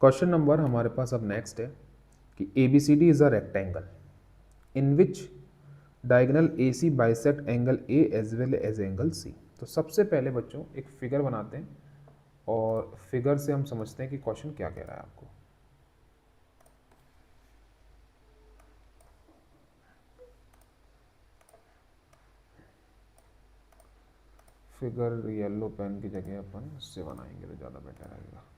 Question number हमारे पास अब next है कि ABCD is a rectangle in which diagonal AC bisect angle A as well as angle C। तो सबसे पहले बच्चों एक फिगर बनाते हैं और फिगर से हम समझते हैं कि क्वेश्चन क्या कह रहा है आपको। फिगर येलो पेन की जगह अपन इससे बनाएंगे तो ज़्यादा बेटर रहेगा।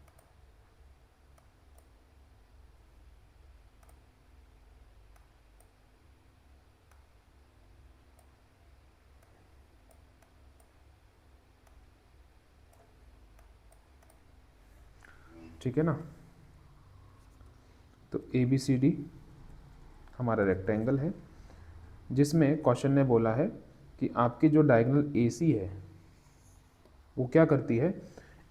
ठीक है ना। तो ABCD हमारा रेक्टेंगल है जिसमें क्वेश्चन ने बोला है कि आपकी जो डायगोनल AC है वो क्या करती है,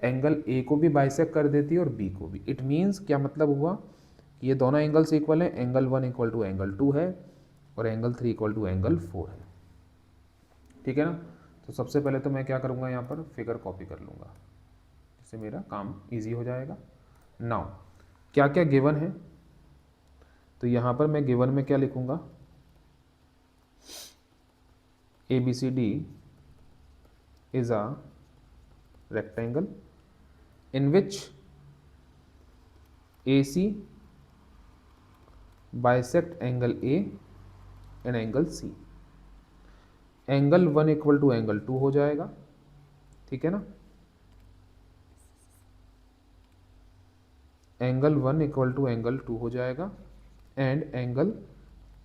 एंगल A को भी बाइसेक्ट कर देती है और B को भी। इट मीन्स क्या मतलब हुआ कि ये दोनों एंगल्स इक्वल हैं, एंगल 1 इक्वल टू एंगल 2 है और एंगल 3 इक्वल टू एंगल 4 है। ठीक है ना। तो सबसे पहले तो मैं क्या करूँगा, यहाँ पर फिगर कॉपी कर लूँगा जिससे मेरा काम ईजी हो जाएगा। नाउ क्या क्या गिवन है, तो यहाँ पर मैं गिवन में क्या लिखूँगा, ABCD is a rectangle in which AC bisect angle A and angle C। Angle 1 equal to angle 2 हो जाएगा। ठीक है ना। एंगल 1 इक्वल टू एंगल 2 हो जाएगा and angle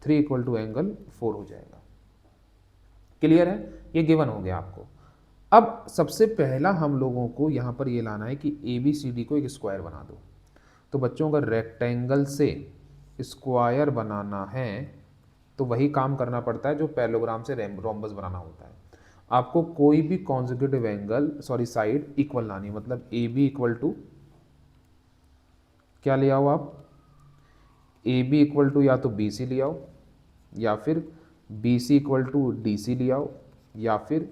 3 equal to angle 4 हो जाएगा। क्लियर है, ये गिवन हो गया आपको। अब सबसे पहला हम लोगों को यहाँ पर ये लाना है कि ABCD को एक स्क्वायर बना दो। तो बच्चों अगर रेक्टेंगल से स्क्वायर बनाना है तो वही काम करना पड़ता है जो पैरेललोग्राम से रोम्बस बनाना होता है। आपको कोई भी कॉन्जिक्यूटिव एंगल साइड इक्वल लानी, मतलब AB इक्वल टू क्या ले आओ आप, AB इक्वल टू या तो BC ले आओ या फिर BC इक्वल टू DC ले आओ या फिर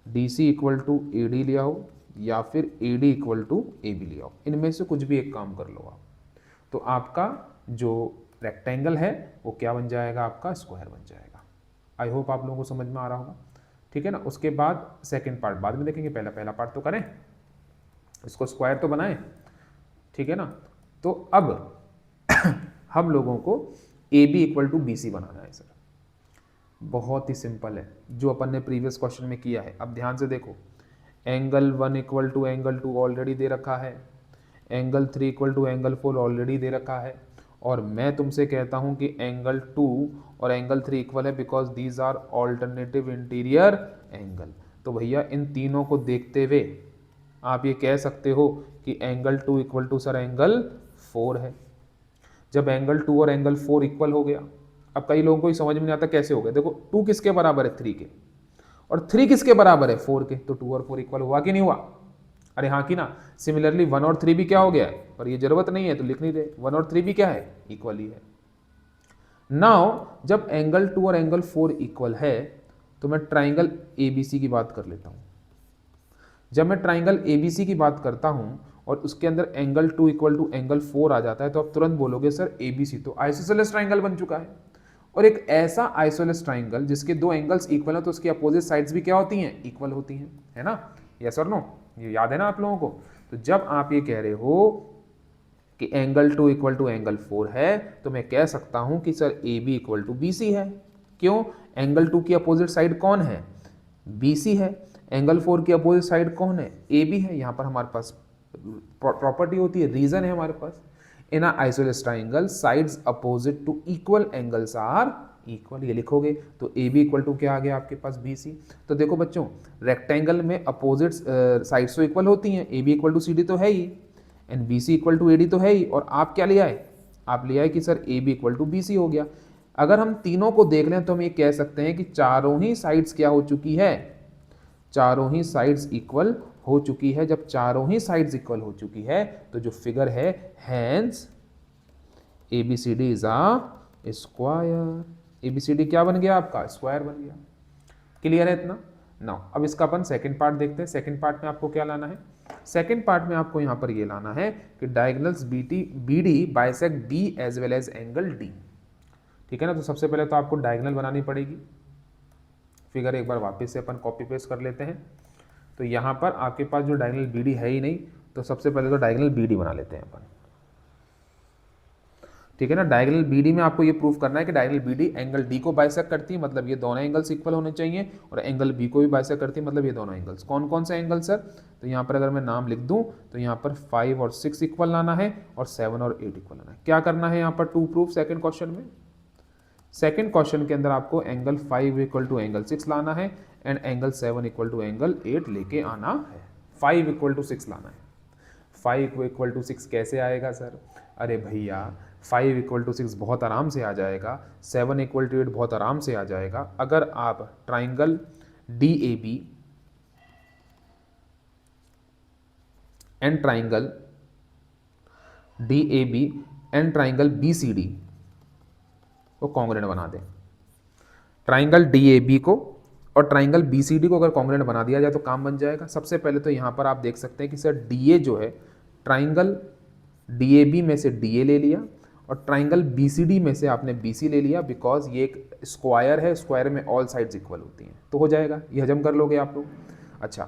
DC इक्वल टू AD ले आओ या फिर AD इक्वल टू AB ले आओ। इनमें से कुछ भी एक काम कर लो आप, तो आपका जो रेक्टेंगल है वो क्या बन जाएगा, आपका स्क्वायर बन जाएगा। आई होप आप लोगों को समझ में आ रहा होगा। ठीक है ना। उसके बाद सेकंड पार्ट बाद में देखेंगे, पहला पार्ट तो करें, इसको स्क्वायर तो बनाएं। ठीक है ना। तो अब हम लोगों को AB इक्वल टू BC बनाना है सर। बहुत ही सिंपल है, जो अपन ने प्रीवियस क्वेश्चन में किया है। अब ध्यान से देखो, angle 1 equal to angle 2 already दे रखा है, angle 3 equal to angle 4 already दे रखा है, और मैं तुमसे कहता हूं कि एंगल 2 और एंगल 3 इक्वल है because these are alternative interior angle. तो भैया इन तीनों को देखते हुए आप ये कह सकते हो कि angle 2 equal to sir angle 4 है। जब एंगल 2 और एंगल 4 इक्वल हो गया, अब कई लोगों को समझ में नहीं आता कैसे हो गया। देखो 2 किसके बराबर है, 3 के, और 3 किसके बराबर है, 4 के। तो 2 और 4 इक्वल हुआ कि नहीं हुआ, अरे हाँ कि ना। सिमिलरली 1 और 3 भी क्या हो गया है, पर ये जरूरत नहीं है तो लिख नहीं दे, 1 और 3 भी क्या है, इक्वल ही है। नाउ जब एंगल 2 और एंगल 4 इक्वल है तो मैं ट्राइंगल ABC की बात कर लेता हूं। जब मैं ट्राइंगल ABC की बात करता हूं और उसके अंदर एंगल 2 इक्वल टू एंगल 4 आ जाता है तो आप तुरंत बोलोगे सर ABC तो आइसोसेलेस ट्राइंगल बन चुका है। और एक ऐसा आइसोसेलेस ट्राइंगल जिसके दो एंगल्स इक्वल हैं तो उसकी अपोजिट साइड्स भी क्या होती हैं, इक्वल होती हैं, है ना। यस और नो, ये याद है ना आप लोगों को। तो जब आप ये कह रहे हो कि एंगल 2 इक्वल टू एंगल 4 है तो मैं कह सकता हूं कि sir AB equal to BC है। क्यों, एंगल 2 की अपोजिट साइड कौन है, BC है। एंगल 4 की अपोजिट साइड कौन है, AB है। यहां पर हमारे पास प्रॉपर्टी होती है, रीजन है हमारे पास, in a isosceles triangle sides opposite to equal angles are equal. ये लिखोगे तो AB इक्वल टू क्या आ गया आपके पास, BC। तो देखो बच्चों, रेक्टेंगल में अपोजिट साइड्स तो इक्वल होती हैं, AB इक्वल टू CD तो है ही and BC equal to AD तो है ही। और आप क्या ले आए, आप ले आए कि sir AB equal to BC हो गया। अगर हम तीनों को देख लें तो हम ये कह सकते हैं कि चारों ही साइड्स क्या हो चुकी है, चारों ही साइड्स इक्वल हो चुकी है। जब चारों ही साइड्स इक्वल हो चुकी है तो जो फिगर है, hence ABCD is a square. ABCD क्या बन गया आपका, स्क्वायर बन गया। क्लियर है इतना। नाउ अब इसका अपन सेकंड पार्ट देखते हैं। सेकंड पार्ट में आपको क्या लाना है, सेकेंड पार्ट में आपको यहाँ पर ये लाना है कि diagonals B D bisect B as well as angle D. ठीक है ना, तो सबसे पहले तो आपको डायगोनल बनानी पड़ेगी। फिगर एक बार वापस से अपन कॉपी पेस्ट कर लेते हैं। तो यहाँ पर आपके पास जो डायगोनल बी डी है ही नहीं, तो सबसे पहले तो डायगोनल बी डी बना लेते हैं अपन। ठीक है ना, डायगोनल बीडी में आपको ये प्रूफ करना है कि डायगोनल बीडी एंगल डी को बाइसेक्ट करती है, मतलब ये दोनों एंगल्स इक्वल होने चाहिए, और एंगल बी को भी बाइसेक्ट करती है, मतलब ये दोनों एंगल्स। कौन कौन से एंगल सर? तो यहाँ पर अगर मैं नाम लिख दूं तो यहाँ पर 5 और 6 इक्वल लाना है और 7 और 8 इक्वल लाना है। क्या करना है यहाँ पर टू प्रूफ सेकेंड क्वेश्चन में? सेकेंड क्वेश्चन के अंदर आपको एंगल 5 इक्वल टू एंगल 6 लाना है and angle 7 equal to angle 8 लेके आना है। 5 इक्वल टू 6 लाना है। 5 इक्वल टू 6 कैसे आएगा सर? अरे भैया 5 इक्वल टू 6 बहुत आराम से आ जाएगा, 7 इक्वल टू 8 बहुत आराम से आ जाएगा। अगर आप triangle D A B and triangle D A B and triangle B C D को कॉन्ग्रुएंट बना दें, ट्राइंगल डी ए बी को और ट्राइंगल बी सी डी को अगर कॉन्ग्रुएंट बना दिया जाए तो काम बन जाएगा। सबसे पहले तो यहाँ पर आप देख सकते हैं कि सर डी ए जो है ट्राइंगल डी ए बी में से डी ए ले लिया और ट्राइंगल बी सी डी में से आपने बी सी ले लिया, बिकॉज ये एक स्क्वायर है, स्क्वायर में ऑल साइड्स इक्वल होती हैं, तो हो जाएगा, ये हजम कर लोगे आप लोग। अच्छा,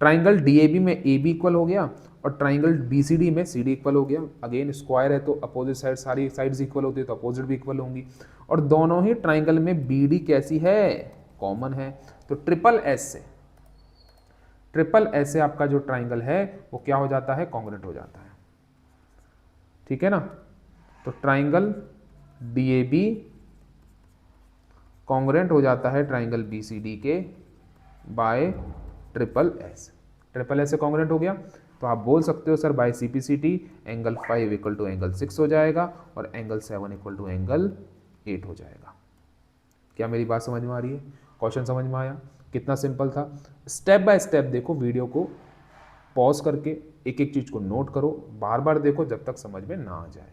ट्राइंगल डी ए बी में ए बी इक्वल हो गया और ट्राइंगल बी सी डी में सी डी इक्वल हो गया। अगेन स्क्वायर है तो अपोजिट साइड सारी साइड्स इक्वल होती है, तो अपोजिट भी इक्वल होंगी। और दोनों ही ट्राइंगल में बी डी कैसी है? कॉमन है। तो ट्रिपल एस से आपका जो ट्राइंगल है वो क्या हो जाता है? कॉन्ग्रुएंट हो जाता है। ठीक है ना, तो triangle D A B congruent हो जाता है ट्राइंगल बी सी डी के by triple S. Triple S से कॉन्ग्रुएंट हो गया तो आप बोल सकते हो sir by C P C T angle 5 equal to angle 6 हो जाएगा और एंगल 7 इक्वल टू एंगल 8 हो जाएगा। क्या मेरी बात समझ में आ रही है? क्वेश्चन समझ में आया? कितना सिंपल था। स्टेप बाय स्टेप देखो, वीडियो को पॉज करके एक एक चीज़ को नोट करो, बार बार देखो जब तक समझ में ना आ जाए।